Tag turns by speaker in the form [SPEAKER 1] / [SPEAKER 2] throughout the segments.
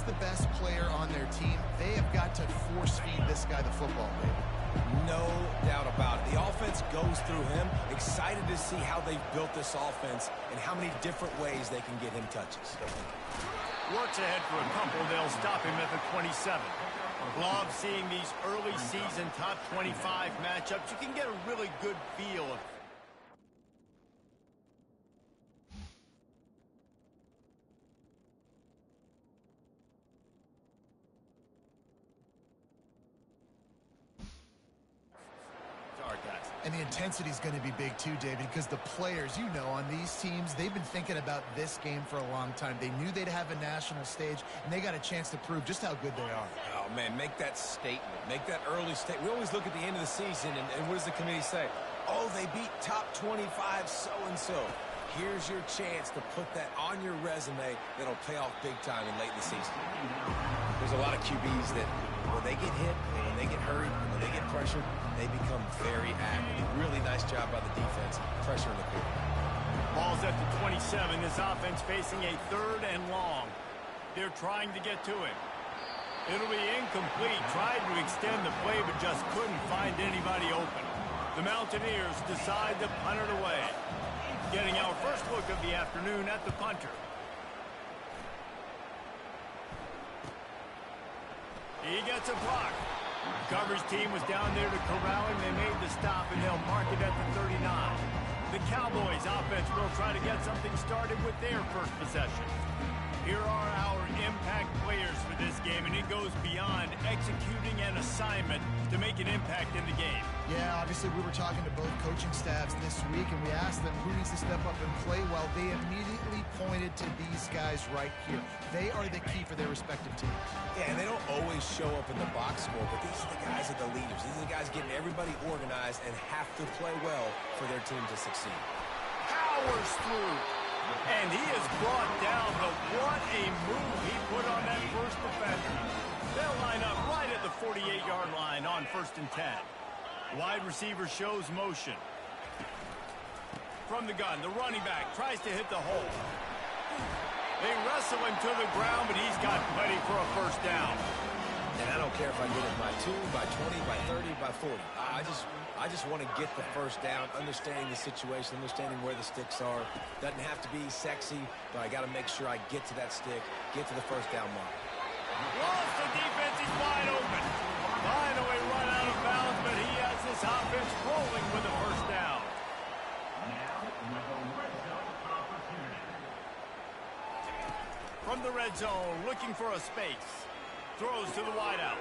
[SPEAKER 1] the best player on their team, they have got to force-feed this guy the football, baby.
[SPEAKER 2] No doubt about it. The offense goes through him. Excited to see how they've built this offense and how many different ways they can get him touches.
[SPEAKER 3] Works ahead for a couple. They'll stop him at the 27. Love seeing these early season top 25 matchups. You can get a really good feel of
[SPEAKER 1] And the intensity is going to be big too, David, because the players, you know, on these teams, they've been thinking about this game for a long time. They knew they'd have a national stage, and they got a chance to prove just how good they are.
[SPEAKER 2] Oh, man, make that statement. Make that early statement. We always look at the end of the season, and what does the committee say? Oh, they beat top 25 so-and-so. Here's your chance to put that on your resume that'll pay off big time in late in the season. There's a lot of QBs that when they get hit, when they get hurried, when they get pressured, they become very active. Really nice job by the defense, pressuring the quarterback.
[SPEAKER 3] Ball's at the 27. This offense facing a 3rd and long. They're trying to get to him. It'll be incomplete. Tried to extend the play, but just couldn't find anybody open. The Mountaineers decide to punt it away. Getting our first look of the afternoon at the punter. He gets a block. The coverage team was down there to corral him. They made the stop, and they'll mark it at the 39. The Cowboys offense will try to get something started with their first possession. Here are our impact players for this game, and it goes beyond executing an assignment to make an impact in the game.
[SPEAKER 1] Yeah, obviously we were talking to both coaching staffs this week, and we asked them who needs to step up and play well. They immediately pointed to these guys right here. They are the key for their respective teams.
[SPEAKER 2] Yeah, and they don't always show up in the box score, but these are the guys that are the leaders. These are the guys getting everybody organized and have to play well for their team to succeed.
[SPEAKER 3] Powers through. And he is brought down, but what a move he put on that first defender. They'll line up right at the 48-yard line on 1st and 10. Wide receiver shows motion. From the gun, the running back tries to hit the hole. They wrestle him to the ground, but he's got plenty for a first down.
[SPEAKER 2] And I don't care if I get it by 2, by 20, by 30, by 40. I just want to get the first down, understanding the situation, understanding where the sticks are. Doesn't have to be sexy, but I got to make sure I get to that stick, get to the first down mark.
[SPEAKER 3] Lost the defense, he's wide open. Finally run out of bounds, but he has this offense rolling with a first down. From the red zone, looking for a space. Throws to the wideout.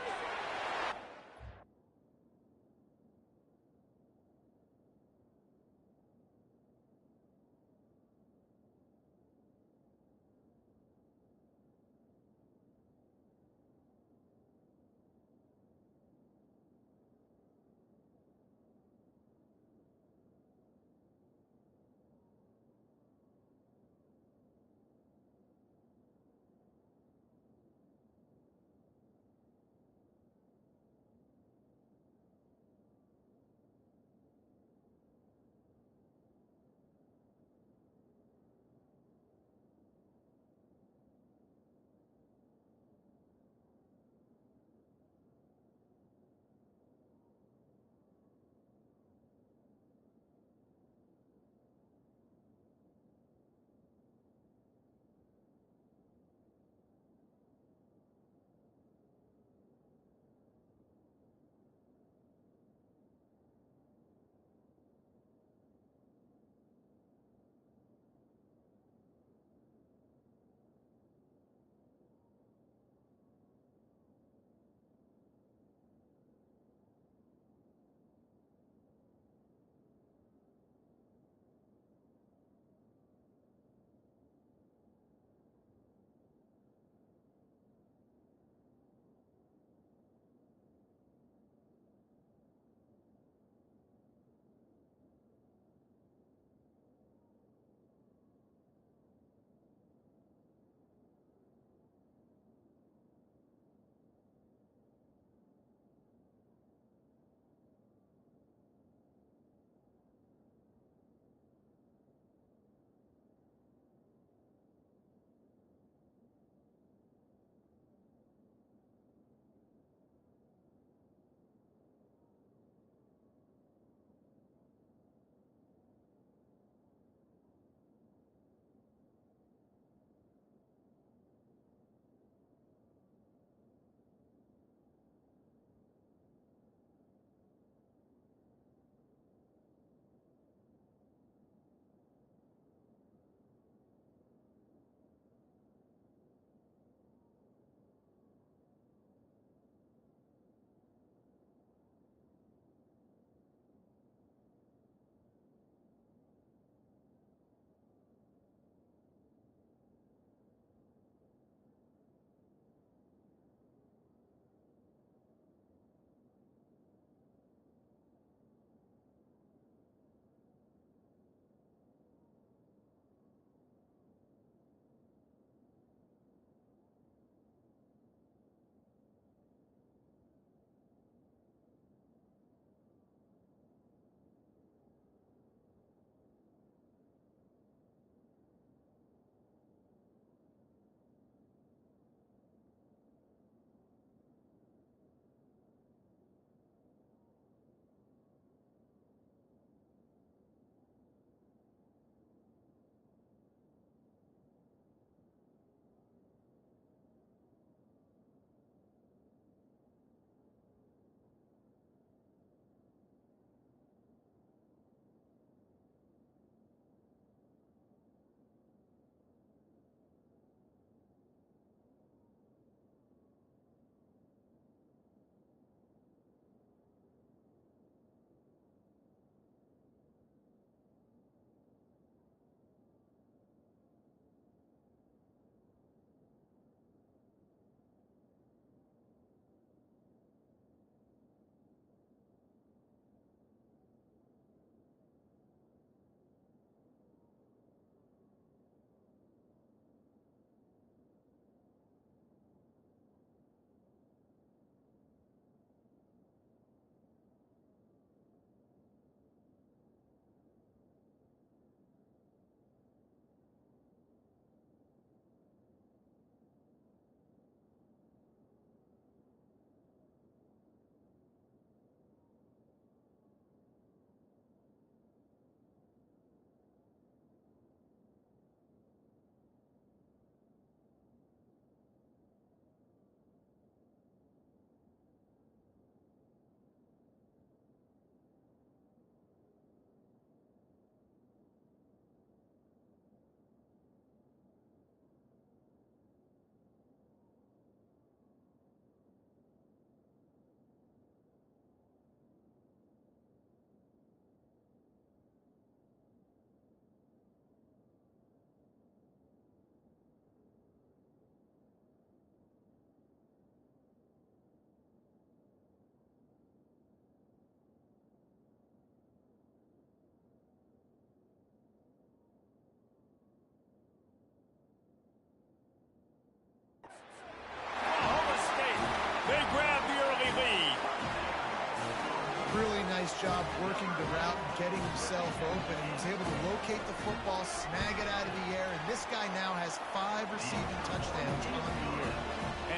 [SPEAKER 1] job working the route and getting himself open, and he was able to locate the football, snag it out of the air, and this guy now has 5 receiving touchdowns on the year.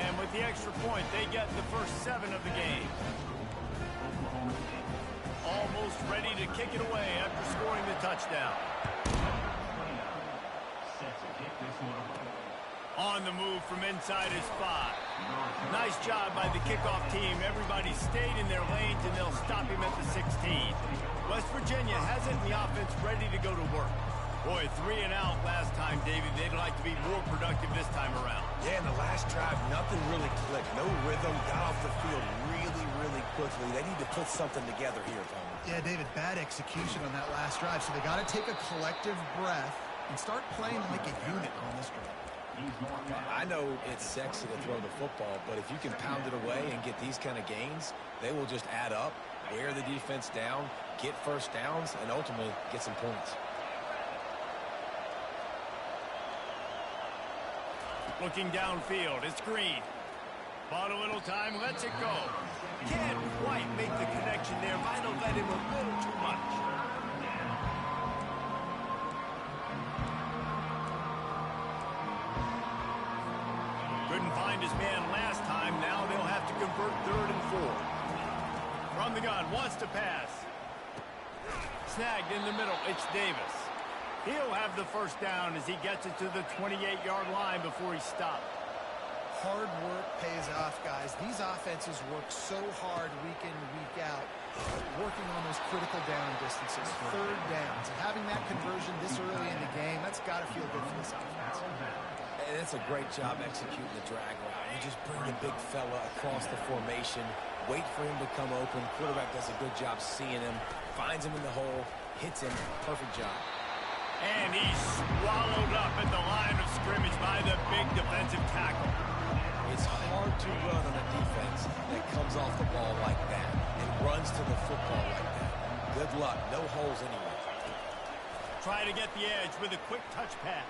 [SPEAKER 3] And with the extra point, they get the first 7 of the game. Almost ready to kick it away after scoring the touchdown. On the move from inside his 5. Nice job by the kickoff team. Everybody stayed in their lanes, and they'll stop him at the 16. West Virginia has it, and the offense ready to go to work. Boy, 3 and out last time, David. They'd like to be more productive this time around.
[SPEAKER 2] Yeah, in the last drive, nothing really clicked. No rhythm. Got off the field really quickly. They need to put something together here, Tom.
[SPEAKER 1] Yeah, David, bad execution on that last drive. So they got to take a collective breath and start playing like a unit on this drive.
[SPEAKER 2] I know it's sexy to throw the football, but if you can pound it away and get these kind of gains, they will just add up, wear the defense down, get first downs, and ultimately get some points.
[SPEAKER 3] Looking downfield, it's Green. Bought a little time, lets it go. Can't quite make the connection there. Might have led him a little too much. Couldn't find his man last time. Now they'll have to convert 3rd and 4. From the gun, wants to pass. Snagged in the middle, it's Davis. He'll have the first down as he gets it to the 28-yard line before he stopped.
[SPEAKER 1] Hard work pays off, guys. These offenses work so hard week in, week out, working on those critical down distances, 3rd downs. And having that conversion this early in the game, that's got to feel good for this offense.
[SPEAKER 2] And it's a great job executing the drag route. You just bring the big fella across the formation, wait for him to come open. Quarterback does a good job seeing him, finds him in the hole, hits him. Perfect job.
[SPEAKER 3] And he's swallowed up at the line of scrimmage by the big defensive tackle.
[SPEAKER 2] It's hard to run on a defense that comes off the ball like that and runs to the football like that. Good luck. No holes anywhere.
[SPEAKER 3] Try to get the edge with a quick touch pass.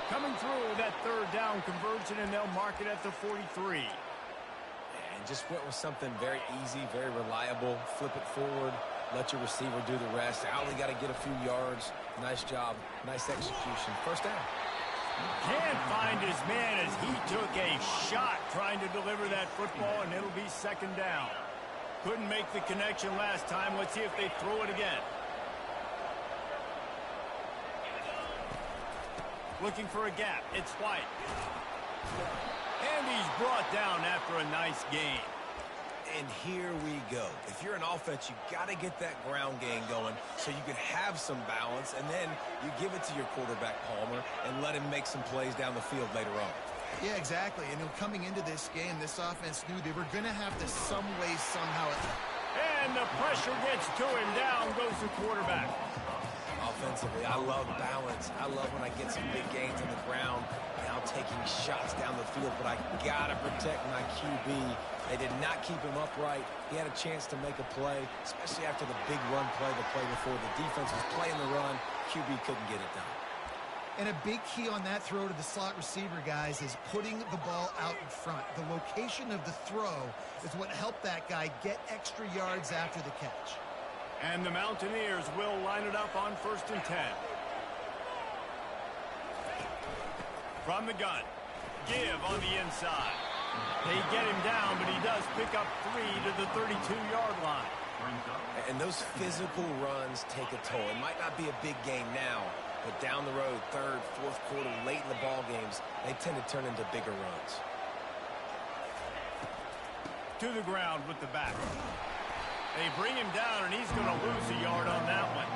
[SPEAKER 3] Coming through that 3rd down conversion, and they'll mark it at the 43.
[SPEAKER 2] And just went with something very easy, very reliable. Flip it forward. Let your receiver do the rest. I only got to get a few yards. Nice job. Nice execution. First down.
[SPEAKER 3] Can't find his man as he took a shot trying to deliver that football, and it'll be 2nd down. Couldn't make the connection last time. Let's see if they throw it again. Looking for a gap. It's White. And he's brought down after a nice gain.
[SPEAKER 2] And here we go. If you're an offense, you got to get that ground game going so you can have some balance, and then you give it to your quarterback, Palmer, and let him make some plays down the field later on.
[SPEAKER 1] Yeah, exactly. And coming into this game, this offense knew they were going to have to some way, somehow.
[SPEAKER 3] And the pressure gets to him. Down goes the quarterback.
[SPEAKER 2] Offensively, I love balance. I love when I get some big gains on the ground. Now taking shots down the field, but I got to protect my QB. They did not keep him upright. He had a chance to make a play, especially after the big run play the play before. The defense was playing the run. QB couldn't get it done.
[SPEAKER 1] And a big key on that throw to the slot receiver, guys, is putting the ball out in front. The location of the throw is what helped that guy get extra yards after the catch.
[SPEAKER 3] And the Mountaineers will line it up on 1st and 10. From the gun, give on the inside. They get him down, but he does pick up 3 to the 32-yard line.
[SPEAKER 2] And those physical runs take a toll. It might not be a big game now, but down the road, 3rd, 4th quarter, late in the ball games, they tend to turn into bigger runs.
[SPEAKER 3] To the ground with the back. They bring him down, and he's going to lose a yard on that one.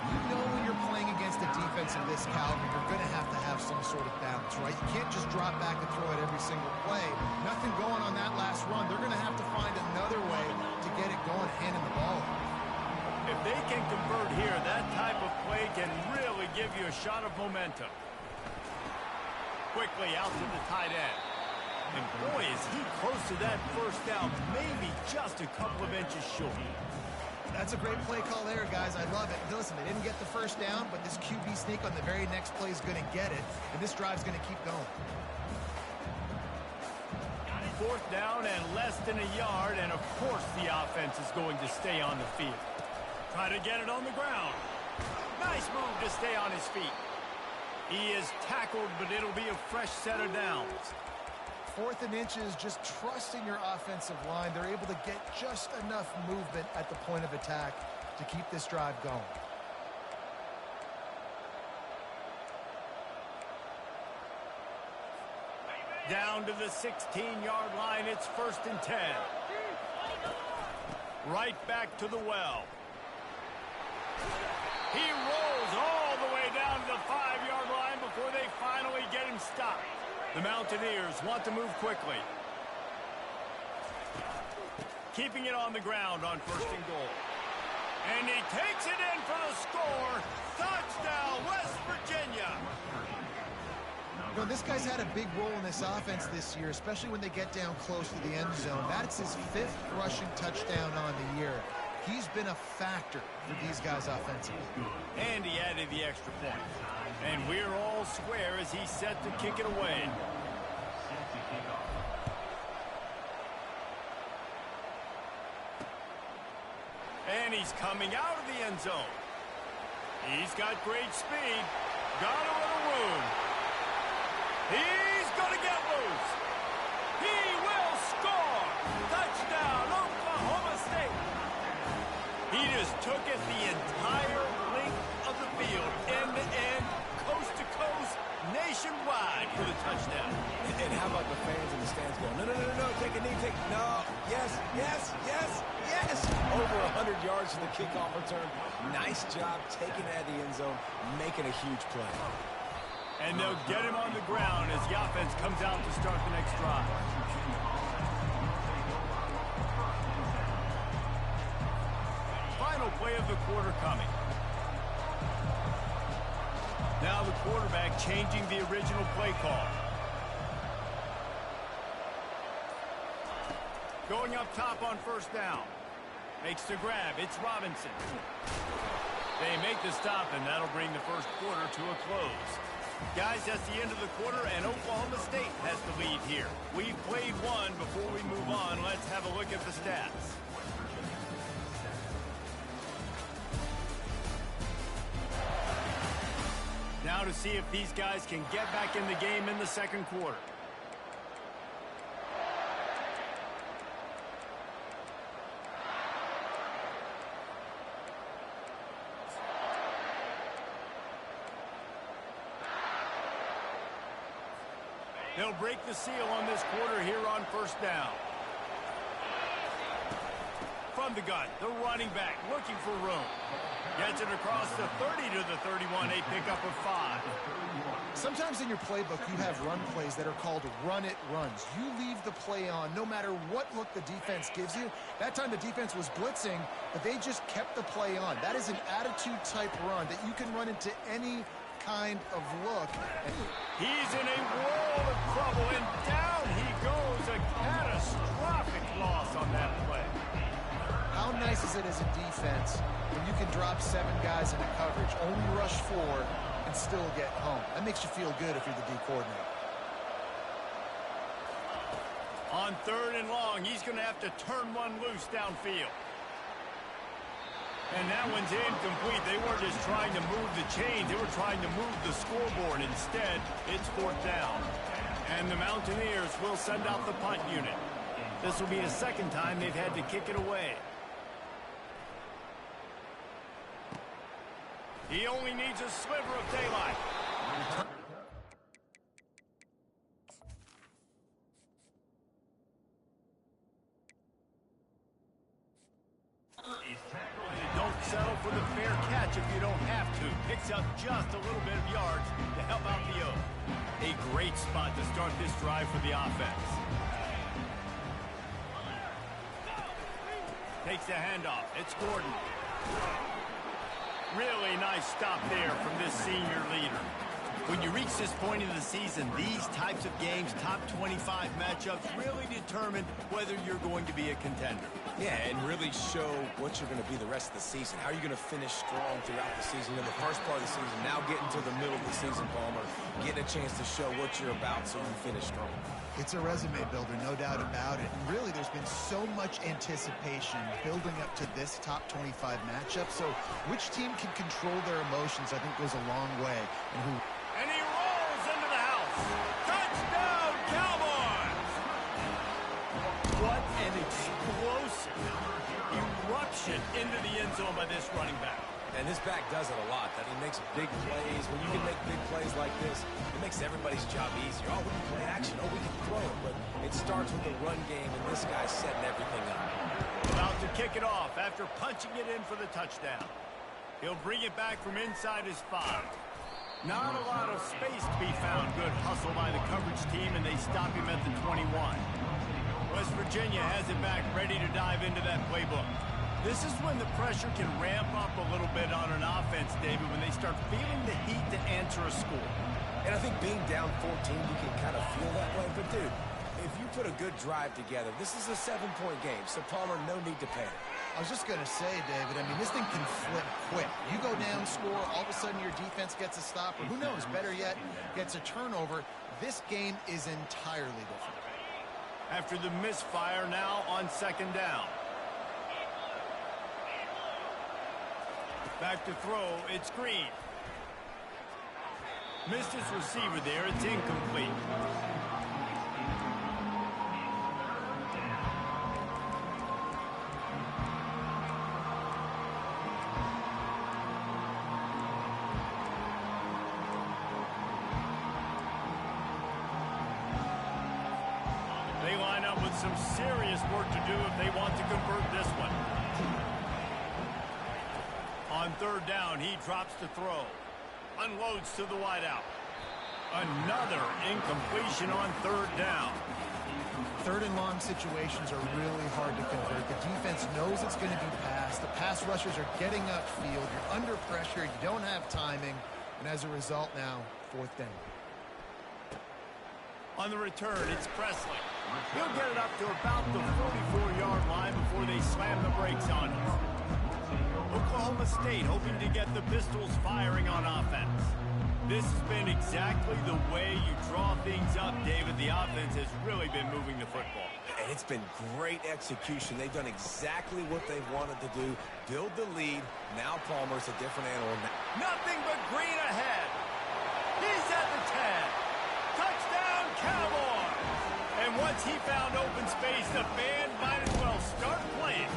[SPEAKER 1] You know when you're playing against a defense of this caliber, you're going to have some sort of balance, right? You can't just drop back and throw it every single play. Nothing going on that last run. They're going to have to find another way to get it going, handing the ball.
[SPEAKER 3] If they can convert here, that type of play can really give you a shot of momentum. Quickly out to the tight end. And boy, is he close to that first down, maybe just a couple of inches short.
[SPEAKER 1] That's a great play call there, guys. I love it. Listen, they didn't get the first down, but this QB sneak on the very next play is going to get it, and this drive's going to keep going.
[SPEAKER 3] 4th down and less than a yard, and of course the offense is going to stay on the field. Try to get it on the ground. Nice move to stay on his feet. He is tackled, but it'll be a fresh set of downs.
[SPEAKER 1] 4th and inches, just trusting your offensive line. They're able to get just enough movement at the point of attack to keep this drive going.
[SPEAKER 3] Down to the 16-yard line, it's 1st and 10. Right back to the well. He rolls all the way down to the 5-yard line before they finally get him stopped. The Mountaineers want to move quickly. Keeping it on the ground on 1st and goal. And he takes it in for the score. Touchdown, West Virginia.
[SPEAKER 1] You know, this guy's had a big role in this offense this year, especially when they get down close to the end zone. That's his 5th rushing touchdown on the year. He's been a factor for these guys offensively.
[SPEAKER 3] And he added the extra point. And we're all square as he's set to kick it away. And he's coming out of the end zone. He's got great speed. Got a little room. He's going to get loose. He will score. Touchdown, Oklahoma State. He just took it the entire length of the field, end-to-end, coast-to-coast, nationwide for the touchdown.
[SPEAKER 2] And how about the fans in the stands going, no, take a knee, no, yes. Over 100 yards to the kickoff return. Nice job taking it out of the end zone, making a huge play.
[SPEAKER 3] And they'll get him on the ground as the offense comes out to start the next drive. Final play of the quarter coming. Now the quarterback changing the original play call. Going up top on 1st down. Makes the grab. It's Robinson. They make the stop, and that'll bring the first quarter to a close. Guys, that's the end of the quarter, and Oklahoma State has the lead here. We've played one. Before we move on, let's have a look at the stats. Now to see if these guys can get back in the game in the second quarter. They'll break the seal on this quarter here on 1st down. From the gun, the running back looking for room. Gets it across the 30 to the 31, a pickup of 5.
[SPEAKER 1] Sometimes in your playbook, you have run plays that are called run-it runs. You leave the play on no matter what look the defense gives you. That time the defense was blitzing, but they just kept the play on. That is an attitude-type run that you can run into any kind of look.
[SPEAKER 3] He's in a world of trouble, and down he goes. A catastrophic loss on that play.
[SPEAKER 1] How nice is it as a defense when you can drop 7 guys into coverage, only rush 4, and still get home? That makes you feel good if you're the D coordinator.
[SPEAKER 3] On 3rd and long, he's going to have to turn one loose downfield. And that one's incomplete. They weren't just trying to move the chains. They were trying to move the scoreboard. Instead, it's 4th down. And the Mountaineers will send out the punt unit. This will be the 2nd time they've had to kick it away. He only needs a sliver of daylight. Don't settle for the fair catch if you don't have to. Picks up just a little bit of yards to help out the O. A great spot to start this drive for the offense. Takes the handoff. It's Gordon. Really nice stop there from this senior leader. When you reach this point in the season, these types of games, top 25 matchups, really determine whether you're going to be a contender.
[SPEAKER 2] Yeah, and really show what you're going to be the rest of the season. How are you going to finish strong throughout the season? In the first part of the season, now getting to the middle of the season, Palmer, getting a chance to show what you're about so you finish strong.
[SPEAKER 1] It's a resume builder, no doubt about it. And really, there's been so much anticipation building up to this top 25 matchup. So which team can control their emotions, I think, goes a long way.
[SPEAKER 3] And he rolls into the house. Touchdown, Cowboys! What an explosive eruption into the end zone by this running back.
[SPEAKER 2] And this back does it a lot. That he makes big plays. When you can make big plays like this, it makes everybody's job easier. Oh, we can play action. Oh, we can throw it. But it starts with the run game, and this guy's setting everything up.
[SPEAKER 3] About to kick it off after punching it in for the touchdown. He'll bring it back from inside his 5. Not a lot of space to be found. Good hustle by the coverage team, and they stop him at the 21. West Virginia has it back, ready to dive into that playbook. This is when the pressure can ramp up a little bit on an offense, David, when they start feeling the heat to answer a score.
[SPEAKER 2] And I think being down 14, you can kind of feel that way. But, dude, if you put a good drive together, this is a 7-point game. So, Palmer, no need to panic.
[SPEAKER 1] I was just going to say, David, I mean, this thing can flip quick. You go down, score, all of a sudden your defense gets a stop, or who knows, better yet, gets a turnover. This game is entirely different.
[SPEAKER 3] After the misfire, now on 2nd down. Back to throw, it's Green. Missed his receiver there, it's incomplete. They line up with some serious work to do if they want to convert this one. On 3rd down, he drops to throw. Unloads to the wideout. Another incompletion on 3rd down.
[SPEAKER 1] 3rd and long situations are really hard to convert. The defense knows it's going to be passed. The pass rushers are getting upfield. You're under pressure. You don't have timing. And as a result now, 4th down.
[SPEAKER 3] On the return, it's Presley. He'll get it up to about the 44-yard line before they slam the brakes on him. Oklahoma State hoping to get the Pistols firing on offense. This has been exactly the way you draw things up, David. The offense has really been moving the football.
[SPEAKER 2] And it's been great execution. They've done exactly what they wanted to do. Build the lead. Now Palmer's a different animal.
[SPEAKER 3] Nothing but green ahead. He's at the 10. Touchdown, Cowboys! And once he found open space, the band might as well start playing.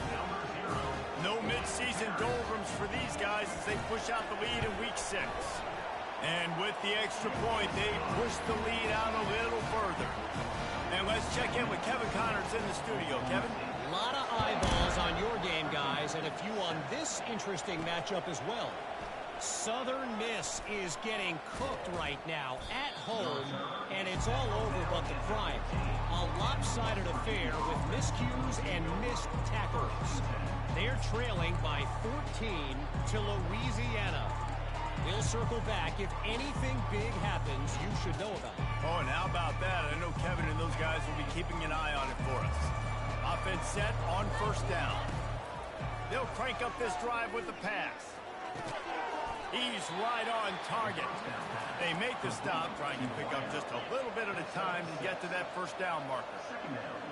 [SPEAKER 3] No mid-season doldrums for these guys as they push out the lead in Week 6. And with the extra point, they push the lead out a little further. And let's check in with Kevin Connors in the studio. Kevin?
[SPEAKER 4] A lot of eyeballs on your game, guys, and a few on this interesting matchup as well. Southern Miss is getting cooked right now at home, and it's all over but the crime. A lopsided affair with miscues and missed tackles. They're trailing by 14 to Louisiana. We'll circle back. If anything big happens, you should know about it.
[SPEAKER 3] Oh, and how about that? I know Kevin and those guys will be keeping an eye on it for us. Offense set on 1st down. They'll crank up this drive with the pass. He's right on target. They make the stop, trying to pick up just a little bit at a time to get to that 1st down marker.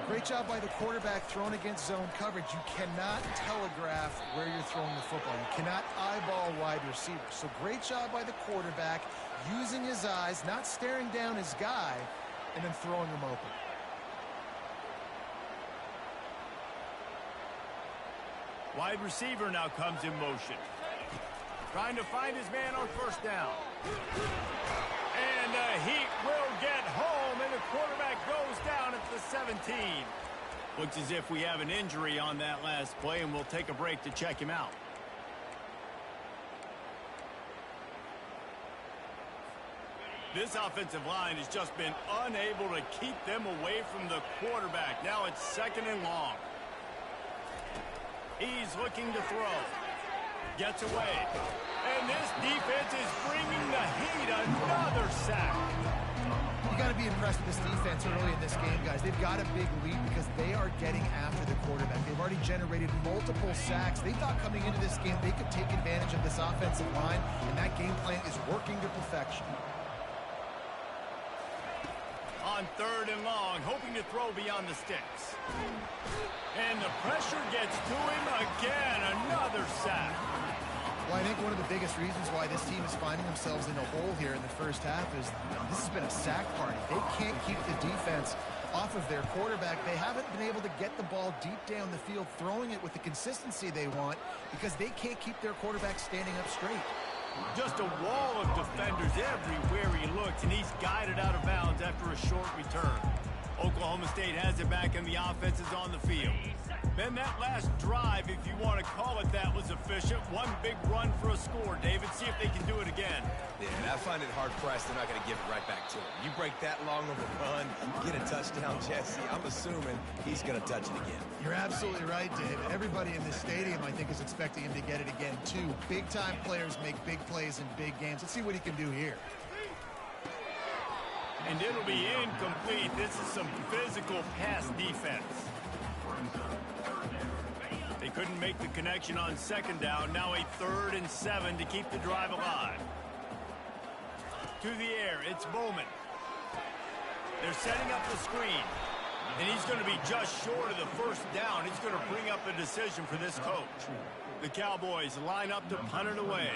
[SPEAKER 1] Great job by the quarterback thrown against zone coverage. You cannot telegraph where you're throwing the football. You cannot eyeball wide receivers. So great job by the quarterback using his eyes, not staring down his guy, and then throwing him open.
[SPEAKER 3] Wide receiver now comes in motion. Trying to find his man on 1st down. And the heat will get home, and the quarterback goes down at the 17. Looks as if we have an injury on that last play, and we'll take a break to check him out. This offensive line has just been unable to keep them away from the quarterback. Now it's 2nd and long. He's looking to throw. Gets away. And this defense is bringing the heat. Another sack.
[SPEAKER 1] You got to be impressed with this defense early in this game, guys. They've got a big lead because they are getting after the quarterback. They've already generated multiple sacks. They thought coming into this game they could take advantage of this offensive line, and that game plan is working to perfection.
[SPEAKER 3] On 3rd and long, hoping to throw beyond the sticks. And the pressure gets to him again. Another sack.
[SPEAKER 1] Well, I think one of the biggest reasons why this team is finding themselves in a hole here in the first half is this has been a sack party. They can't keep the defense off of their quarterback. They haven't been able to get the ball deep down the field, throwing it with the consistency they want because they can't keep their quarterback standing up straight.
[SPEAKER 3] Just a wall of defenders everywhere he looks, and he's guided out of bounds after a short return. Oklahoma State has it back, and the offense is on the field. Then that last drive, if you want to call it that, was efficient. One big run for a score. David, see if they can do it again.
[SPEAKER 2] Yeah, and I find it hard-pressed they're not going to give it right back to him. You break that long of a run, get a touchdown, Jesse, I'm assuming he's going to touch it again.
[SPEAKER 1] You're absolutely right, David. Everybody in this stadium, I think, is expecting him to get it again, too. Big-time players make big plays in big games. Let's see what he can do here.
[SPEAKER 3] And it'll be incomplete. This is some physical pass defense. They couldn't make the connection on 2nd down. Now a 3rd and 7 to keep the drive alive. To the air, it's Bowman. They're setting up the screen. And he's going to be just short of the 1st down. He's going to bring up a decision for this coach. The Cowboys line up to punt it away.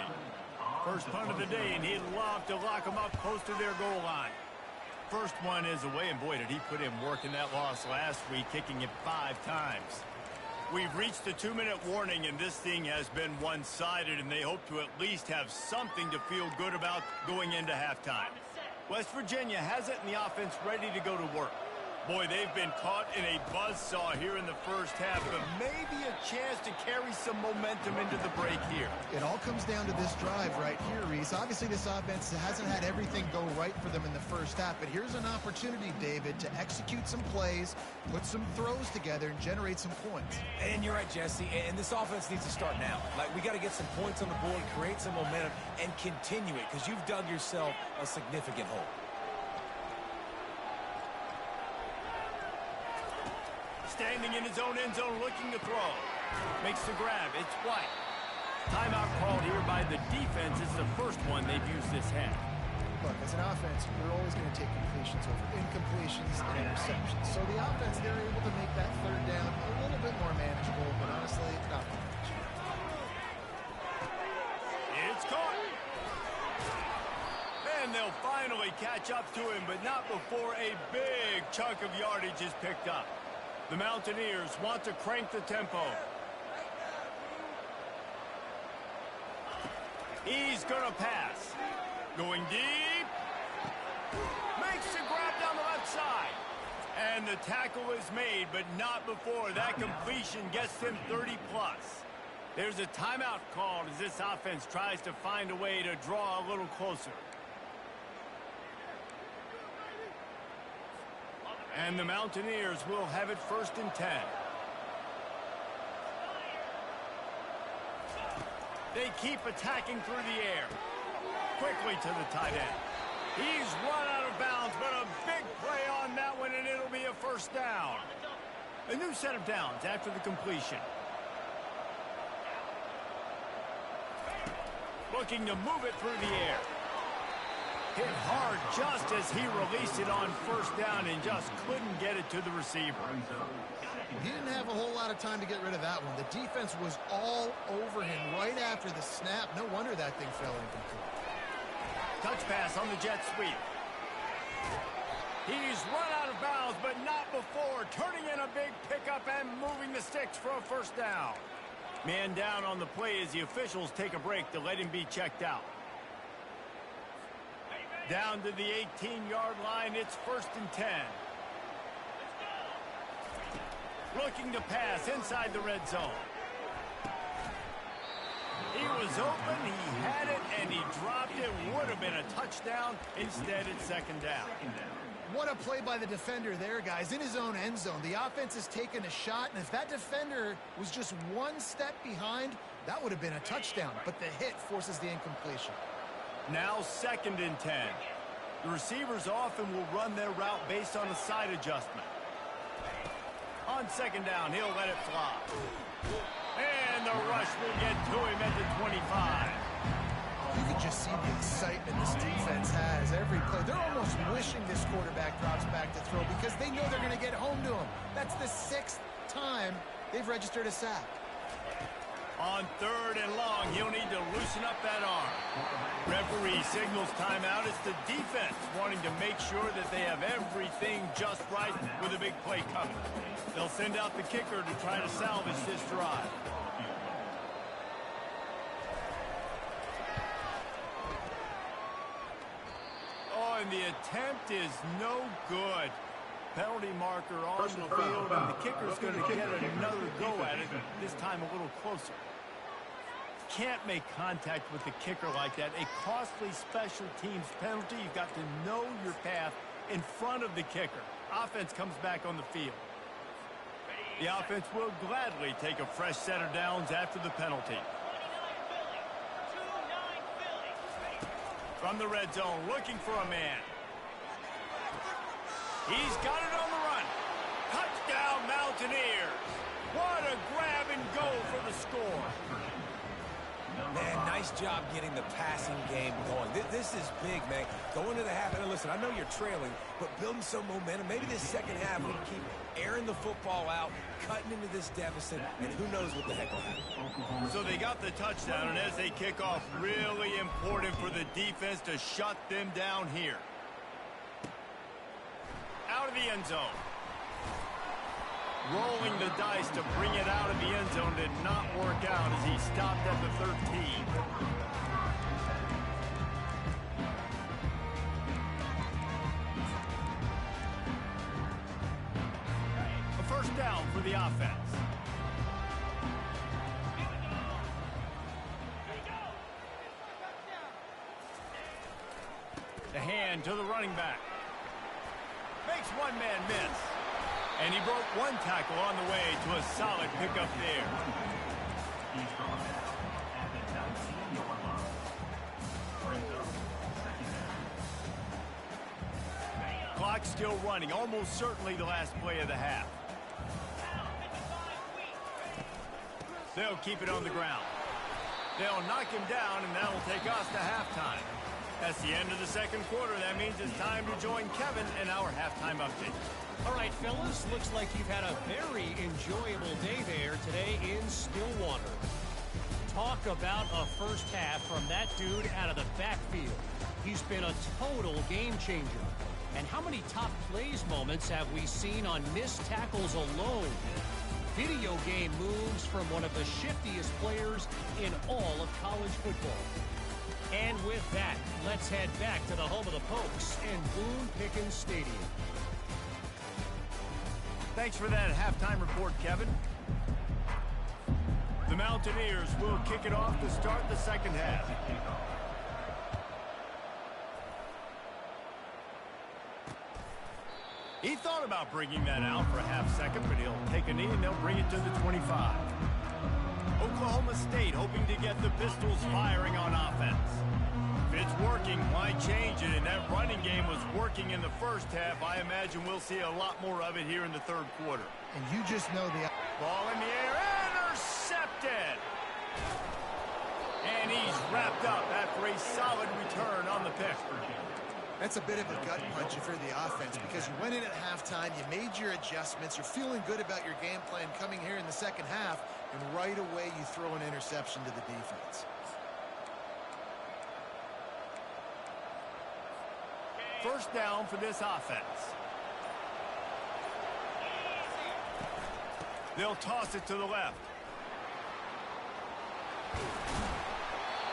[SPEAKER 3] First punt of the day, and he'd love to lock them up close to their goal line. First one is away, and boy, did he put in work in that loss last week, kicking it 5 times. We've reached the 2-minute warning, and this thing has been one-sided, and they hope to at least have something to feel good about going into halftime. West Virginia has it, and the offense ready to go to work. Boy, they've been caught in a buzzsaw here in the first half, but maybe a chance to carry some momentum into the break here.
[SPEAKER 1] It all comes down to this drive right here, Reese. Obviously, this offense hasn't had everything go right for them in the first half, but here's an opportunity, David, to execute some plays, put some throws together, and generate some points.
[SPEAKER 2] And you're right, Jesse, and this offense needs to start now. Like, we got to get some points on the board, create some momentum, and continue it, because you've dug yourself a significant hole.
[SPEAKER 3] Standing in his own end zone, looking to throw. Makes the grab. It's White. Timeout called here by the defense. This is the first one they've used this half.
[SPEAKER 1] Look, as an offense, we're always going to take completions over incompletions and interceptions. So the offense, they're able to make that 3rd down a little bit more manageable, but honestly, not much.
[SPEAKER 3] It's caught. And they'll finally catch up to him, but not before a big chunk of yardage is picked up. The Mountaineers want to crank the tempo. He's going to pass. Going deep. Makes the grab down the left side. And the tackle is made, but not before that completion gets them 30-plus. There's a timeout called as this offense tries to find a way to draw a little closer. And the Mountaineers will have it 1st and 10. They keep attacking through the air. Quickly to the tight end. He's run out of bounds, but a big play on that one, and it'll be a 1st down. A new set of downs after the completion. Looking to move it through the air. Hit hard just as he released it on 1st down and just couldn't get it to the receiver.
[SPEAKER 1] He didn't have a whole lot of time to get rid of that one. The defense was all over him right after the snap. No wonder that thing fell incomplete.
[SPEAKER 3] Touch pass on the jet sweep. He's run out of bounds, but not before. Turning in a big pickup and moving the sticks for a 1st down. Man down on the play as the officials take a break to let him be checked out. Down to the 18-yard line, it's 1st and 10. Looking to pass inside the red zone. He was open, he had it, and he dropped it. Would have been a touchdown. Instead, it's 2nd down.
[SPEAKER 1] What a play by the defender there, guys. In his own end zone, the offense has taken a shot, and if that defender was just one step behind, That would have been a touchdown, but the hit forces the incompletion.
[SPEAKER 3] Now 2nd and 10. The receivers often will run their route based on a side adjustment. On 2nd down, he'll let it fly. And the rush will get to him at the 25.
[SPEAKER 1] You can just see the excitement this defense has every play. They're almost wishing this quarterback drops back to throw because they know they're going to get home to him. That's the 6th time they've registered a sack.
[SPEAKER 3] On 3rd and long, he'll need to loosen up that arm. Referee signals timeout. It's the defense wanting to make sure that they have everything just right with a big play coming. They'll send out the kicker to try to salvage this drive. Oh, and the attempt is no good. Penalty marker on the field, and the kicker's going to get another go at it, this time a little closer. Can't make contact with the kicker like that. A costly special teams penalty. You've got to know your path in front of the kicker. Offense comes back on the field. The offense will gladly take a fresh set of downs after the penalty. From the red zone, looking for a man. He's got it on the run. Touchdown, Mountaineers. What a grab and go for the score.
[SPEAKER 2] Man, nice job getting the passing game going. This is big, man. Going to the half, and listen, I know you're trailing, but building some momentum. Maybe this second half we can keep airing the football out, cutting into this deficit, and who knows what the heck will happen.
[SPEAKER 3] So they got the touchdown, and as they kick off, really important for the defense to shut them down here. Out of the end zone. Rolling the dice to bring it out of the end zone did not work out as he stopped at the 13. A first down for the offense. The hand to the running back. Makes one man miss. And he broke one tackle on the way to a solid pickup there. Clock still running, almost certainly the last play of the half. They'll keep it on the ground. They'll knock him down, and that'll take us to halftime. That's the end of the second quarter. That means it's time to join Kevin in our halftime update.
[SPEAKER 4] All right, fellas, looks like you've had a very enjoyable day there today in Stillwater. Talk about a first half from that dude out of the backfield. He's been a total game changer. And how many top plays moments have we seen on missed tackles alone? Video game moves from one of the shiftiest players in all of college football. And with that, let's head back to the home of the Pokes in Boone Pickens Stadium.
[SPEAKER 3] Thanks for that halftime report, Kevin. The Mountaineers will kick it off to start the second half. He thought about bringing that out for a half second, but he'll take a knee and they'll bring it to the 25. Oklahoma State hoping to get the Pistols firing on offense. If it's working, why change it? And that running game was working in the first half. I imagine we'll see a lot more of it here in the third quarter.
[SPEAKER 1] And you just know the
[SPEAKER 3] ball in the air, intercepted. And he's wrapped up after a solid return on the pick.
[SPEAKER 1] That's a bit of a gut punch if you're the offense because you went in at halftime, you made your adjustments, you're feeling good about your game plan coming here in the second half, and right away you throw an interception to the defense.
[SPEAKER 3] First down for this offense. They'll toss it to the left.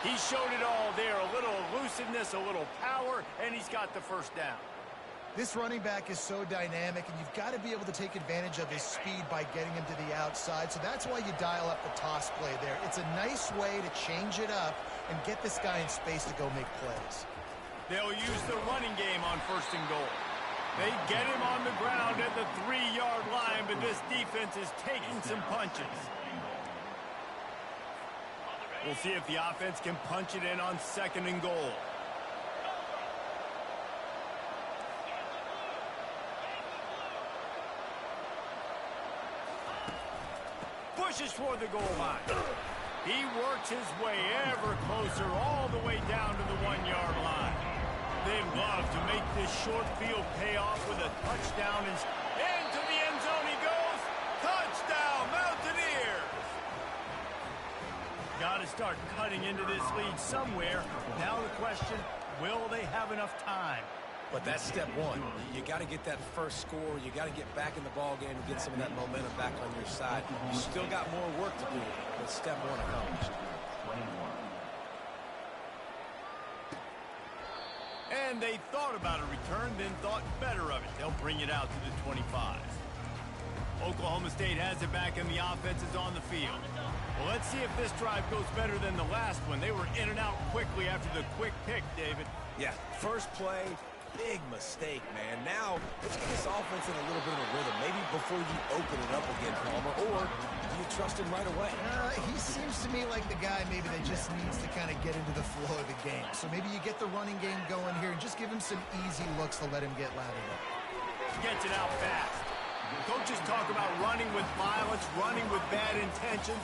[SPEAKER 3] He showed it all there. A little elusiveness, a little power, and he's got the first down.
[SPEAKER 1] This running back is so dynamic, and you've got to be able to take advantage of his speed by getting him to the outside. So that's why you dial up the toss play there. It's a nice way to change it up and get this guy in space to go make plays.
[SPEAKER 3] They'll use the running game on first and goal. They get him on the ground at the 3-yard line, but this defense is taking some punches. We'll see if the offense can punch it in on 2nd and goal. Pushes for the goal line. He works his way ever closer all the way down to the 1-yard line. They'd love to make this short field pay off with a touchdown. Into the end zone he goes. Touchdown, Mountaineers! Got to start cutting into this lead somewhere. Now the question, will they have enough time?
[SPEAKER 2] But that's step one. You got to get that first score. You got to get back in the ball game and get some of that momentum back on your side. You still got more work to do, but step one accomplished.
[SPEAKER 3] And they thought about a return, then thought better of it. They'll bring it out to the 25. Oklahoma State has it back, and the offense is on the field. Well, let's see if this drive goes better than the last one. They were in and out quickly after the quick pick, David.
[SPEAKER 2] Yeah, first play, big mistake, man. Now, let's get this offense in a little bit of a rhythm. Maybe before you open it up again, Palmer, or do you trust him right away?
[SPEAKER 1] He seems to me like the guy maybe that just needs to kind of get into the flow of the game. So maybe you get the running game going here and just give him some easy looks to let him get lathered up.
[SPEAKER 3] Gets it out fast. Coaches talk about running with violence, running with bad intentions.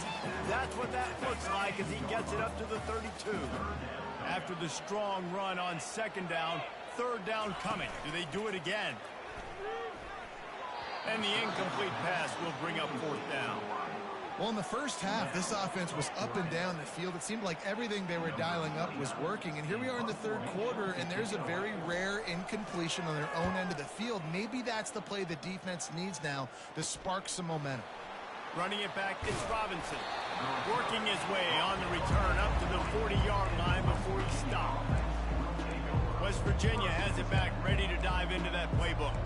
[SPEAKER 3] That's what that looks like as he gets it up to the 32. After the strong run on 2nd down, 3rd down coming. Do they do it again? And the incomplete pass will bring up 4th down.
[SPEAKER 1] Well, in the first half, this offense was up and down the field. It seemed like everything they were dialing up was working. And here we are in the 3rd quarter, and there's a very rare incompletion on their own end of the field. Maybe that's the play the defense needs now to spark some momentum.
[SPEAKER 3] Running it back, it's Robinson. Working his way on the return up to the 40-yard line before he stopped. West Virginia has it back, ready to dive into that playbook.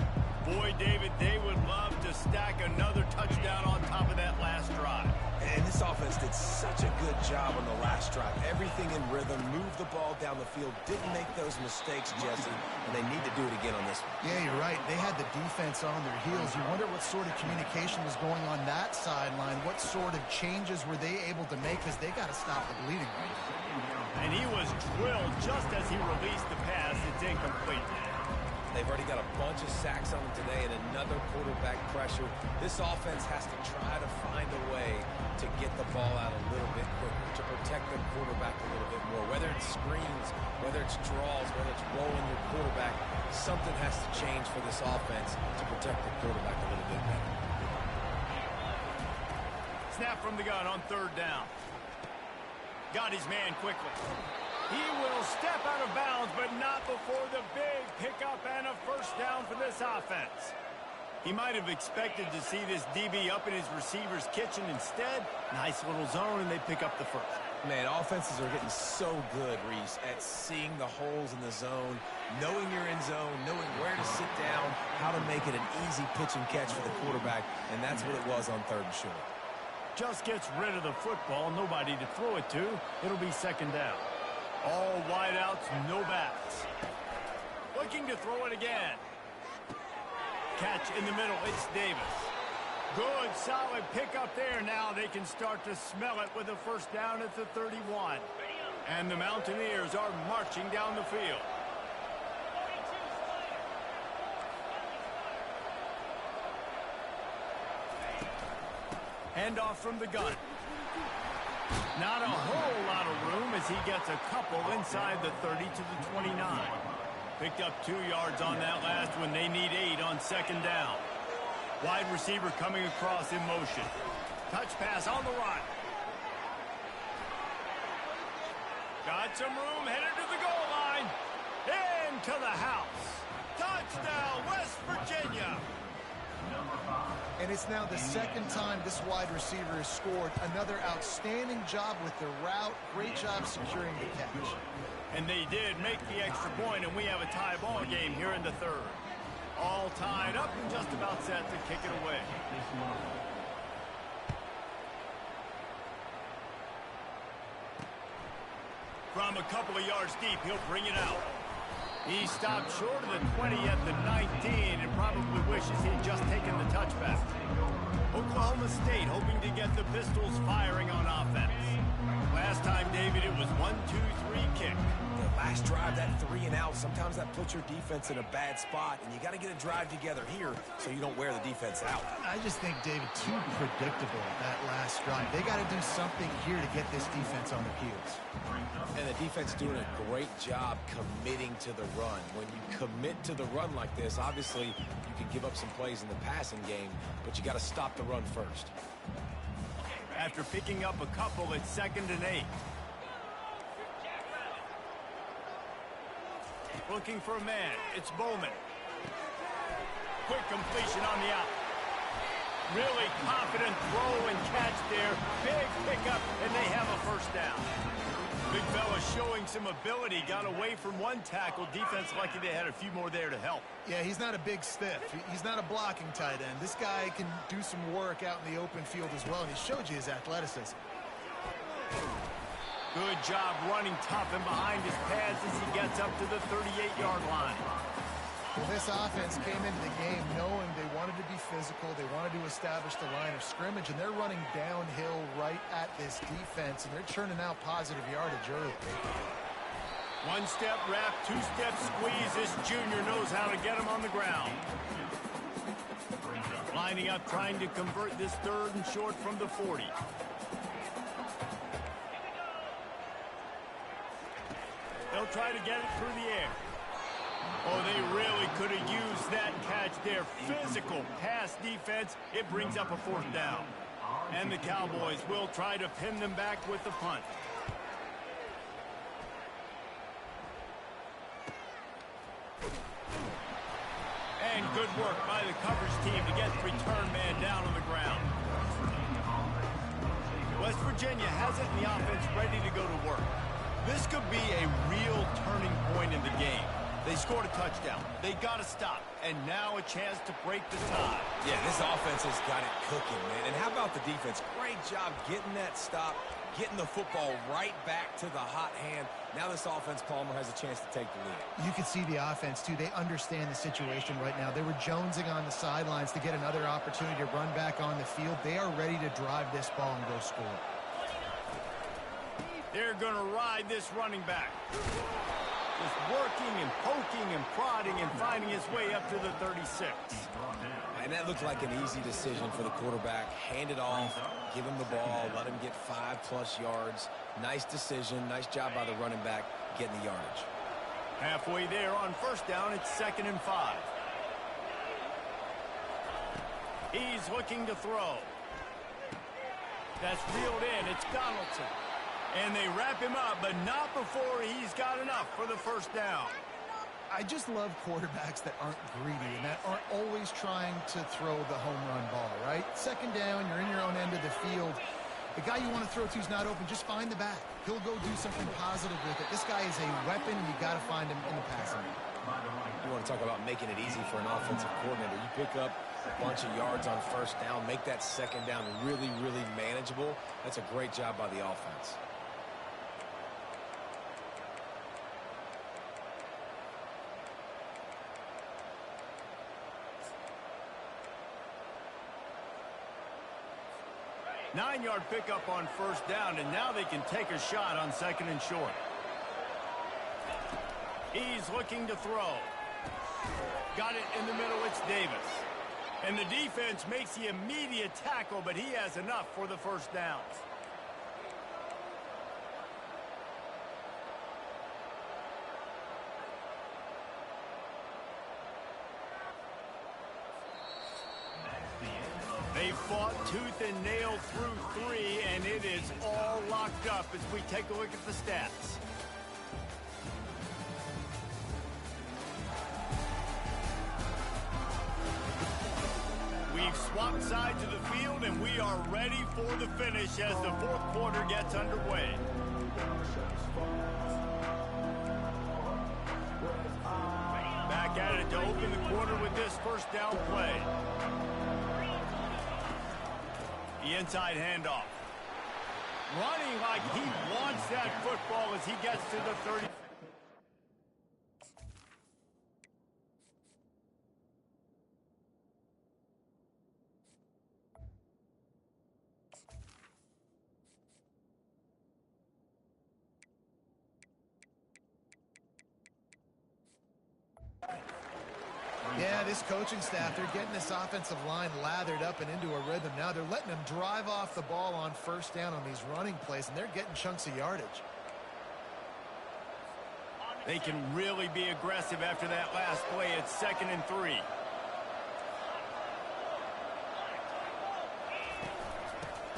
[SPEAKER 3] Boy, David, they would love to stack another touchdown on top of that last drive.
[SPEAKER 2] And this offense did such a good job on the last drive. Everything in rhythm, moved the ball down the field, didn't make those mistakes, Jesse, and they need to do it again on this one.
[SPEAKER 1] Yeah, you're right. They had the defense on their heels. You wonder what sort of communication was going on that sideline. What sort of changes were they able to make, because they got to stop the bleeding.
[SPEAKER 3] And he was drilled just as he released the pass. It's incomplete.
[SPEAKER 2] They've already got a bunch of sacks on them today and another quarterback pressure. This offense has to try to find a way to get the ball out a little bit quicker, to protect the quarterback a little bit more. Whether it's screens, whether it's draws, whether it's rolling your quarterback, something has to change for this offense to protect the quarterback a little bit better.
[SPEAKER 3] Snap from the gun on 3rd down. Got his man quickly. He will step out of bounds, but not before the big pickup and a 1st down for this offense. He might have expected to see this DB up in his receiver's kitchen. Instead, nice little zone, and they pick up the 1st.
[SPEAKER 2] Man, offenses are getting so good, Reese, at seeing the holes in the zone, knowing you're in zone, knowing where to sit down, how to make it an easy pitch and catch for the quarterback, and that's what it was on 3rd and short.
[SPEAKER 3] Just gets rid of the football, nobody to throw it to. It'll be 2nd down. All wideouts, no backs. Looking to throw it again. Catch in the middle, it's Davis. Good, solid pickup there. Now they can start to smell it with a 1st down at the 31. And the Mountaineers are marching down the field. Handoff from the gun. Not a whole lot of room as he gets a couple inside the 30 to the 29. Picked up 2 yards on that last one. They need 8 on 2nd down. Wide receiver coming across in motion. Touch pass on the run. Got some room, headed to the goal line. Into the house. Touchdown, West Virginia.
[SPEAKER 1] And it's now the 2nd time this wide receiver has scored. Another outstanding job with the route. Great job securing the catch.
[SPEAKER 3] And they did make the extra point, and we have a tie ball game here in the 3rd. All tied up and just about set to kick it away. From a couple of yards deep, he'll bring it out. He stopped short of the 20 at the 19 and probably wishes he'd just taken the touchback. Oklahoma State hoping to get the Pistols firing on offense. Last time, David, it was 1-2-3 kick.
[SPEAKER 2] The last drive, that 3 and out, sometimes that puts your defense in a bad spot, and you got to get a drive together here so you don't wear the defense out.
[SPEAKER 1] I just think, David, too predictable that last drive. They got to do something here to get this defense on their heels.
[SPEAKER 2] And the defense doing a great job committing to the run. When you commit to the run like this, obviously you can give up some plays in the passing game, but you got to stop the run first.
[SPEAKER 3] After picking up a couple, it's 2nd and 8. Looking for a man. It's Bowman. Quick completion on the out. Really confident throw and catch there. Big pickup, and they have a first down. Big fella showing some ability. Got away from one tackle. Defense lucky they had a few more there to help.
[SPEAKER 1] Yeah, he's not a big stiff. He's not a blocking tight end. This guy can do some work out in the open field as well, and he showed you his athleticism.
[SPEAKER 3] Good job running tough and behind his pads as he gets up to the 38-yard line.
[SPEAKER 1] Well, this offense came into the game knowing they wanted to be physical, they wanted to establish the line of scrimmage, and they're running downhill right at this defense, and they're churning out positive yardage early.
[SPEAKER 3] One-step wrap, two-step squeeze. This junior knows how to get him on the ground. Lining up, trying to convert this 3rd and short from the 40. They'll try to get it through the air. Oh, they really could have used that catch there. Physical pass defense. It brings up a 4th down. And the Cowboys will try to pin them back with the punt. And good work by the coverage team to get the return man down on the ground. West Virginia has it in the offense ready to go to work. This could be a real turning point in the game. They scored a touchdown. They got to stop. And now a chance to break the tie.
[SPEAKER 2] Yeah, this offense has got it cooking, man. And how about the defense? Great job getting that stop, getting the football right back to the hot hand. Now this offense, Palmer, has a chance to take the lead.
[SPEAKER 1] You can see the offense, too. They understand the situation right now. They were jonesing on the sidelines to get another opportunity to run back on the field. They are ready to drive this ball and go score.
[SPEAKER 3] They're going to ride this running back. Just working and poking and prodding and finding his way up to the 36.
[SPEAKER 2] And that looked like an easy decision for the quarterback. Hand it off, give him the ball, let him get 5+ yards. Nice decision. Nice job by the running back getting the yardage.
[SPEAKER 3] Halfway there on 1st down, it's 2nd and 5. He's looking to throw. That's reeled in. It's Donaldson. And they wrap him up, but not before he's got enough for the 1st down.
[SPEAKER 1] I just love quarterbacks that aren't greedy and that aren't always trying to throw the home run ball, right? 2nd down, you're in your own end of the field. The guy you want to throw to is not open. Just find the back. He'll go do something positive with it. This guy is a weapon, and you got to find him in the passing game.
[SPEAKER 2] You want to talk about making it easy for an offensive coordinator. You pick up a bunch of yards on 1st down, make that 2nd down really, really manageable. That's a great job by the offense.
[SPEAKER 3] Nine-yard pickup on 1st down, and now they can take a shot on 2nd and short. He's looking to throw. Got it in the middle, it's Davis. And the defense makes the immediate tackle, but he has enough for the 1st down. They fought tooth and nail through 3, and it is all locked up as we take a look at the stats. We've swapped sides of the field, and we are ready for the finish as the 4th quarter gets underway. Back at it to open the quarter with this 1st down play. The inside handoff. Running like he wants that football as he gets to the 30.
[SPEAKER 1] Yeah, this coaching staff, they're getting this offensive line lathered up and into a rhythm. Now they're letting them drive off the ball on first down on these running plays, and they're getting chunks of yardage.
[SPEAKER 3] They can really be aggressive after that last play. It's 2nd and 3.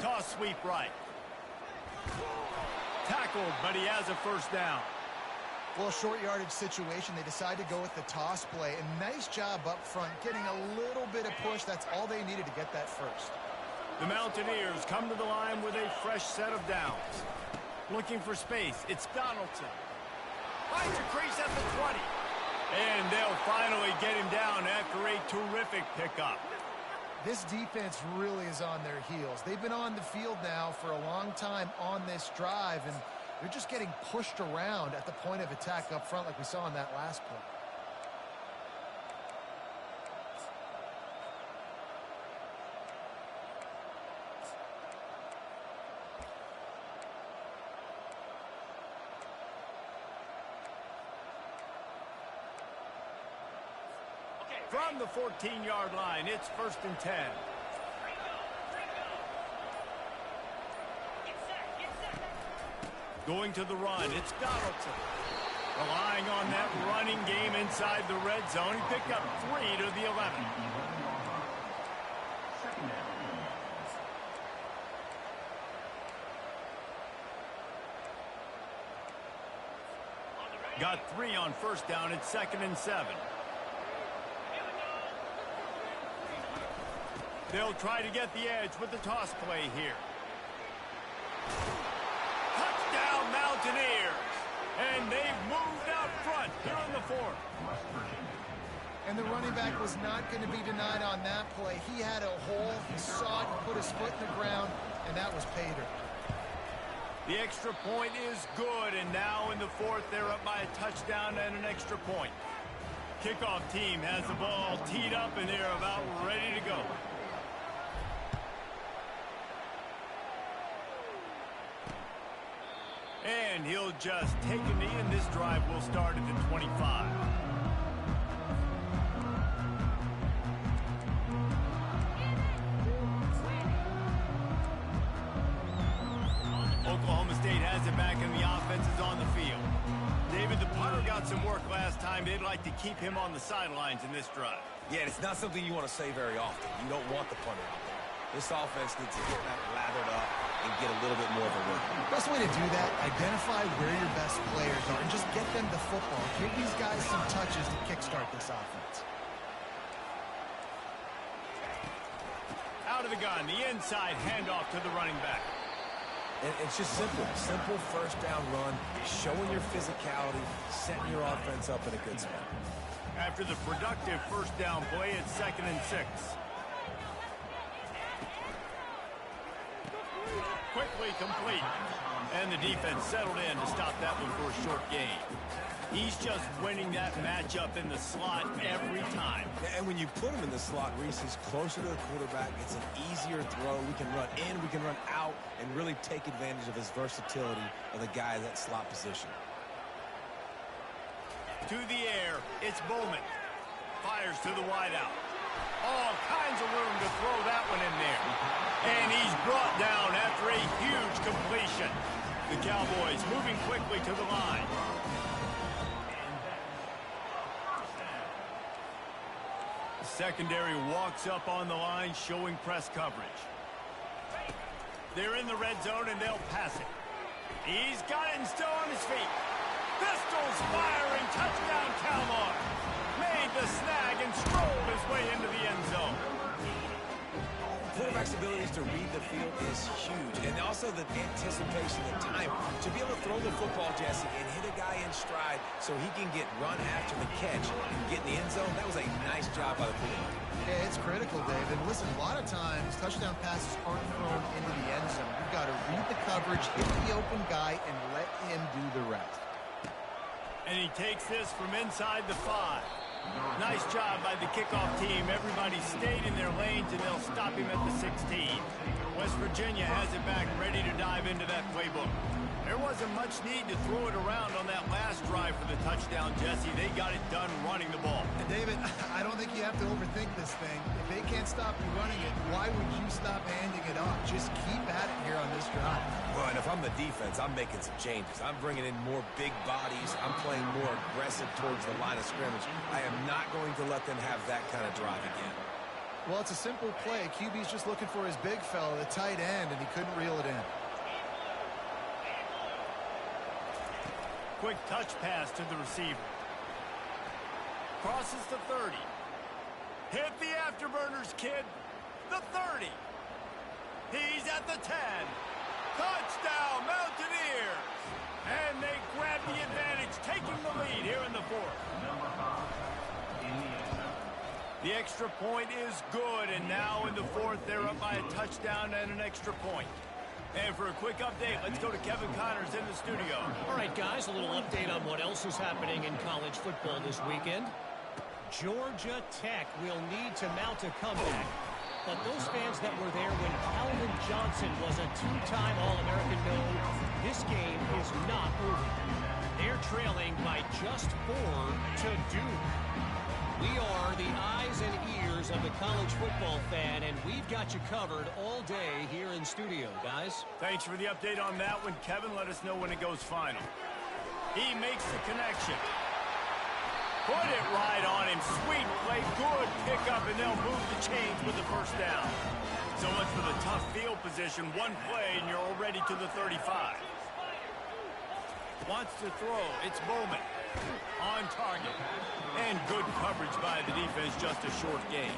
[SPEAKER 3] Toss sweep right. Tackled, but he has a first down.
[SPEAKER 1] Well, short yardage situation, they decide to go with the toss play. And nice job up front, getting a little bit of push. That's all they needed to get that first.
[SPEAKER 3] The Mountaineers come to the line with a fresh set of downs. Looking for space. It's Donaldson. Finds a crease at the 20. And they'll finally get him down after a terrific pickup.
[SPEAKER 1] This defense really is on their heels. They've been on the field now for a long time on this drive, and they're just getting pushed around at the point of attack up front like we saw in that last play.
[SPEAKER 3] From the 14-yard line, it's 1st and 10. Going to the run, it's Donaldson. Relying on that running game inside the red zone. He picked up 3 to the 11. Got 3 on first down. It's 2nd and 7. They'll try to get the edge with the toss play here. Touchdown Mountaineers! And they've moved out front here in the 4th.
[SPEAKER 1] And the running back was not going to be denied on that play. He had a hole, he saw it, he put his foot in the ground, and that was pay dirt.
[SPEAKER 3] The extra point is good, and now in the 4th, they're up by a touchdown and an extra point. Kickoff team has the ball teed up, and they're about ready to go. And he'll just take a knee, and this drive will start at the 25. Oklahoma State has it back, and the offense is on the field. David, the punter got some work last time. They'd like to keep him on the sidelines in this drive.
[SPEAKER 2] Yeah, it's not something you want to say very often. You don't want the punter out there. This offense needs to get that lathered up and get a little bit more of a work.
[SPEAKER 1] Best way to do that, identify where your best players are and just get them the football. Give these guys some touches to kickstart this offense.
[SPEAKER 3] Out of the gun, the inside handoff to the running back.
[SPEAKER 2] And it's just simple. Simple first down run, showing your physicality, setting your offense up in a good spot.
[SPEAKER 3] After the productive first down play, it's 2nd and 6. Quickly complete. And the defense settled in to stop that one for a short gain. He's just winning that matchup in the slot every time.
[SPEAKER 2] And when you put him in the slot, Reese is closer to the quarterback. It's an easier throw. We can run in, we can run out, and really take advantage of his versatility of the guy in that slot position.
[SPEAKER 3] To the air, it's Bowman. Fires to the wideout. All kinds of room to throw that one in there. And he's brought down after a huge completion. The Cowboys moving quickly to the line. The secondary walks up on the line, showing press coverage. They're in the red zone, and they'll pass it. He's got it and still on his feet. Pistols firing, touchdown Calmar. Made the snag and strolled his way into the end zone.
[SPEAKER 2] Quarterback's abilities to read the field is huge, and also the anticipation, the time to be able to throw the football, Jesse, and hit a guy in stride so he can get run after the catch and get in the end zone. That was a nice job by the quarterback.
[SPEAKER 1] Yeah, it's critical, David. Listen, a lot of times touchdown passes aren't thrown into the end zone. You've got to read the coverage, hit the open guy, and let him do the rest.
[SPEAKER 3] And he takes this from inside the 5. Nice job by the kickoff team. Everybody stayed in their lanes, and they'll stop him at the 16. West Virginia has it back, ready to dive into that playbook. There wasn't much need to throw it around on that last drive for the touchdown, Jesse. They got it done running the ball.
[SPEAKER 1] And David, I don't think you have to overthink this thing. If they can't stop you running it, why would you stop handing it off? Just keep at it here on this drive.
[SPEAKER 2] Well, and if I'm the defense, I'm making some changes. I'm bringing in more big bodies. I'm playing more aggressive towards the line of scrimmage. I am not going to let them have that kind of drive again.
[SPEAKER 1] Well, it's a simple play. QB's just looking for his big fella, the tight end, and he couldn't reel it in.
[SPEAKER 3] Quick touch pass to the receiver. Crosses the 30. Hit the afterburners, kid. The 30. He's at the 10. Touchdown, Mountaineers. And they grab the advantage, taking the lead here in the fourth. The extra point is good, and now in the fourth, they're up by a touchdown and an extra point. And for a quick update, let's go to Kevin Connors in the studio.
[SPEAKER 4] All right, guys, a little update on what else is happening in college football this weekend. Georgia Tech will need to mount a comeback. But those fans that were there when Calvin Johnson was a two-time All-American know this game is not over. They're trailing by just 4 to Duke. We are the eyes and ears of the college football fan, and we've got you covered all day here in studio, guys.
[SPEAKER 3] Thanks for the update on that one, Kevin. Let us know when it goes final. He makes the connection. Put it right on him. Sweet play, good pickup, and they'll move the chains with the first down. So much for the tough field position. One play, and you're already to the 35. Wants to throw. It's Bowman. On target. And good coverage by the defense, just a short gain.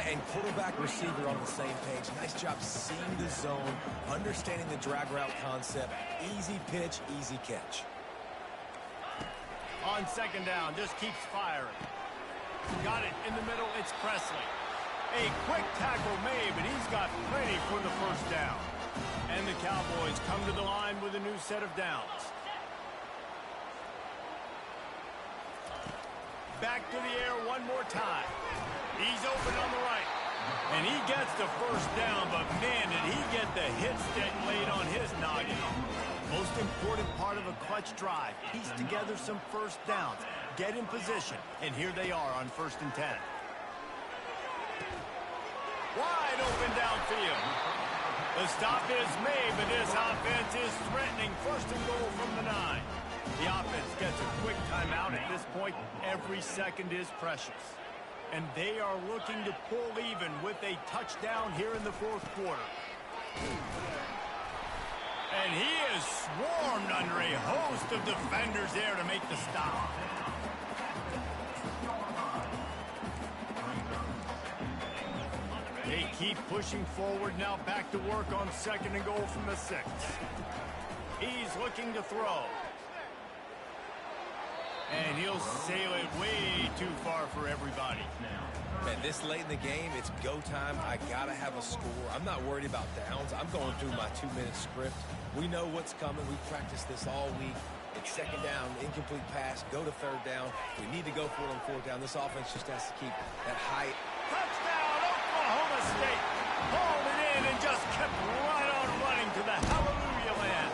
[SPEAKER 2] And quarterback receiver on the same page. Nice job seeing the zone, understanding the drag route concept. Easy pitch, easy catch.
[SPEAKER 3] On second down, just keeps firing. Got it in the middle, it's Presley. A quick tackle made, but he's got plenty for the first down. And the Cowboys come to the line with a new set of downs. Back to the air one more time. He's open on the right. And he gets the first down, but man, did he get the hit stick laid on his noggin. Most important part of a clutch drive. Piece together some first downs. Get in position. And here they are on 1st and 10. Wide open downfield. The stop is made, but this offense is threatening. 1st and goal from the 9. The offense gets a quick timeout at this point. Every second is precious. And they are looking to pull even with a touchdown here in the fourth quarter. And he is swarmed under a host of defenders there to make the stop. They keep pushing forward, now back to work on 2nd and goal from the 6. He's looking to throw. And he'll sail it way too far for everybody.
[SPEAKER 2] Man, this late in the game, it's go time. I got to have a score. I'm not worried about downs. I'm going through my 2-minute script. We know what's coming. We've practiced this all week. It's 2nd down, incomplete pass, go to 3rd down. We need to go for it on 4th down. This offense just has to keep that height.
[SPEAKER 3] Touchdown, Oklahoma State. Hauled it in and just kept right on running to the hallelujah land.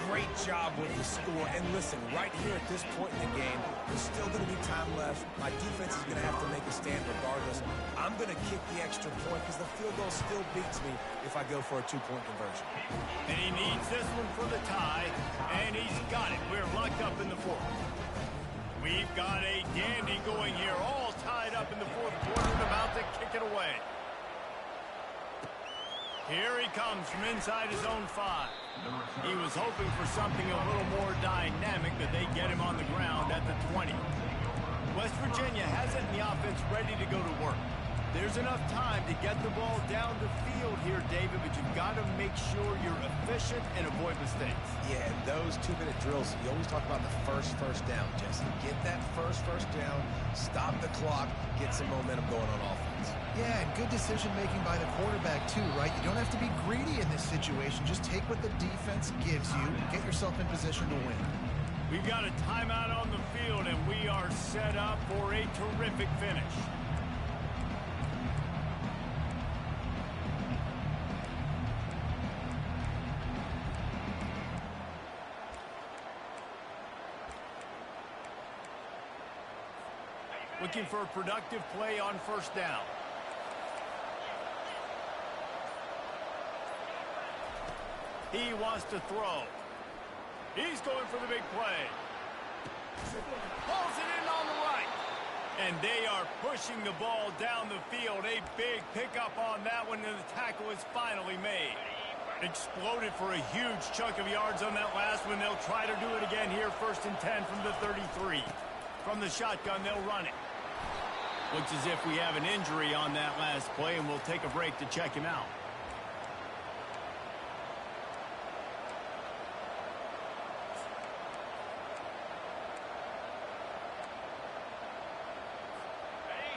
[SPEAKER 2] Great job with the score. And listen, right here at this point in the game, there's still going to be time left. My defense is going to have to make a stand regardless. I'm going to kick the extra point because the field goal still beats me if I go for a 2-point conversion.
[SPEAKER 3] And he needs this one for the tie, and he's got it. We're locked up in the fourth. We've got a dandy going here, all tied up in the fourth quarter and about to kick it away. Here he comes from inside his own 5. He was hoping for something a little more dynamic, but they get him on the ground at the 20. West Virginia has it in the offense ready to go to work. There's enough time to get the ball down the field here, David, but you've got to make sure you're efficient and avoid mistakes.
[SPEAKER 2] Yeah, and those 2-minute drills, you always talk about the first down, Jesse. Get that first down, stop the clock, get some momentum going on offense.
[SPEAKER 1] Yeah, and good decision-making by the quarterback, too, right? You don't have to be greedy in this situation. Just take what the defense gives you and get yourself in position to win.
[SPEAKER 3] We've got a timeout on the field, and we are set up for a terrific finish. Looking for a productive play on first down. He wants to throw. He's going for the big play. Pulls it in on the right. And they are pushing the ball down the field. A big pickup on that one, and the tackle is finally made. Exploded for a huge chunk of yards on that last one. They'll try to do it again here, 1st and 10 from the 33. From the shotgun, they'll run it. Looks as if we have an injury on that last play, and we'll take a break to check him out.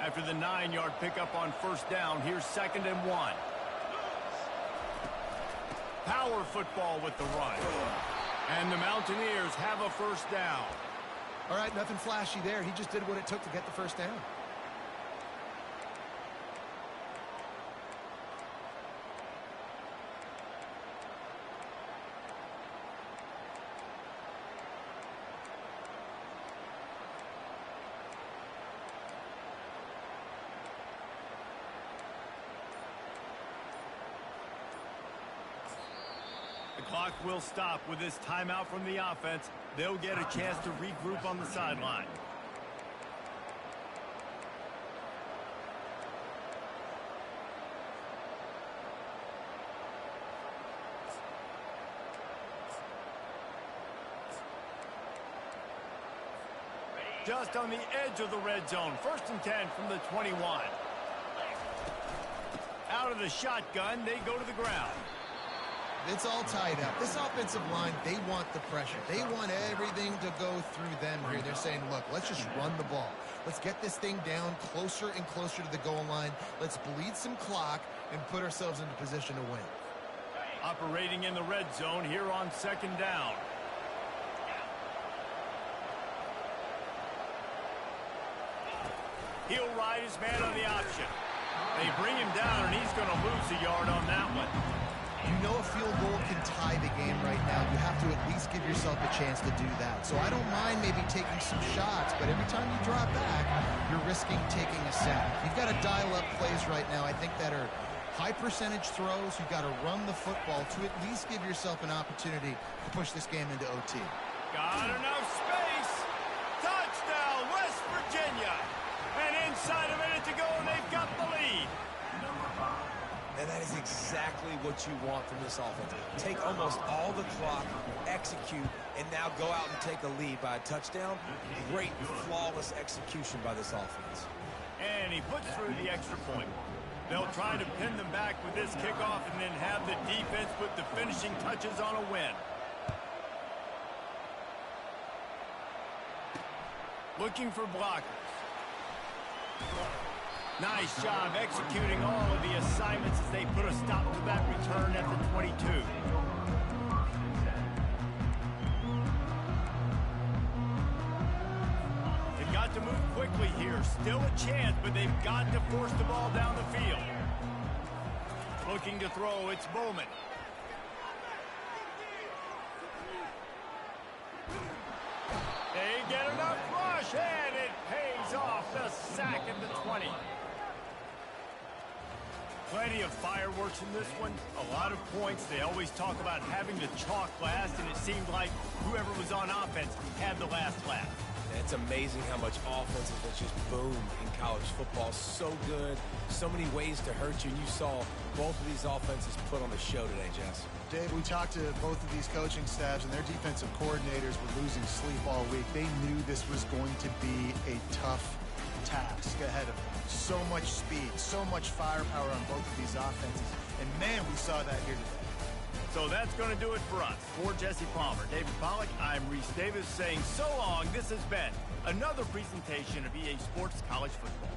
[SPEAKER 3] After the 9-yard pickup on first down, here's 2nd and 1. Power football with the run. And the Mountaineers have a first down.
[SPEAKER 1] All right, nothing flashy there. He just did what it took to get the first down.
[SPEAKER 3] The clock will stop with this timeout from the offense. They'll get a chance to regroup on the sideline. Just on the edge of the red zone. 1st and 10 from the 21. Out of the shotgun, they go to the ground.
[SPEAKER 1] It's all tied up. This offensive line, they want the pressure. They want everything to go through them here. They're saying, look, let's just run the ball. Let's get this thing down closer and closer to the goal line. Let's bleed some clock and put ourselves into position to win.
[SPEAKER 3] Operating in the red zone here on 2nd down. He'll ride his man on the option. They bring him down, and he's going to lose a yard on that one.
[SPEAKER 1] You know a field goal can tie the game right now. You have to at least give yourself a chance to do that. So I don't mind maybe taking some shots, but every time you drop back, you're risking taking a sack. You've got to dial up plays right now, I think, that are high percentage throws. You've got to run the football to at least give yourself an opportunity to push this game into OT.
[SPEAKER 3] Got enough space. Touchdown, West Virginia. And inside a minute to go, and they've got the lead.
[SPEAKER 2] And that is exactly what you want from this offense. Take almost all the clock, execute, and now go out and take a lead by a touchdown. Great, flawless execution by this offense.
[SPEAKER 3] And he puts through the extra point. They'll try to pin them back with this kickoff and then have the defense put the finishing touches on a win. Looking for blockers. Nice job executing all of the assignments as they put a stop to that return at the 22. They've got to move quickly here. Still a chance, but they've got to force the ball down the field. Looking to throw, it's Bowman. They get enough rush, and it pays off. The sack at the 20. Plenty of fireworks in this one. A lot of points. They always talk about having the chalk last, and it seemed like whoever was on offense had the last laugh.
[SPEAKER 2] It's amazing how much offenses have just boomed in college football. So good. So many ways to hurt you. And you saw both of these offenses put on the show today, Jess.
[SPEAKER 1] Dave, we talked to both of these coaching staffs, and their defensive coordinators were losing sleep all week. They knew this was going to be a tough task ahead of them. So much speed, so much firepower on both of these offenses. And, man, we saw that here today.
[SPEAKER 3] So that's going to do it for us. For Jesse Palmer, David Pollack, I'm Reese Davis saying so long. This has been another presentation of EA Sports College Football.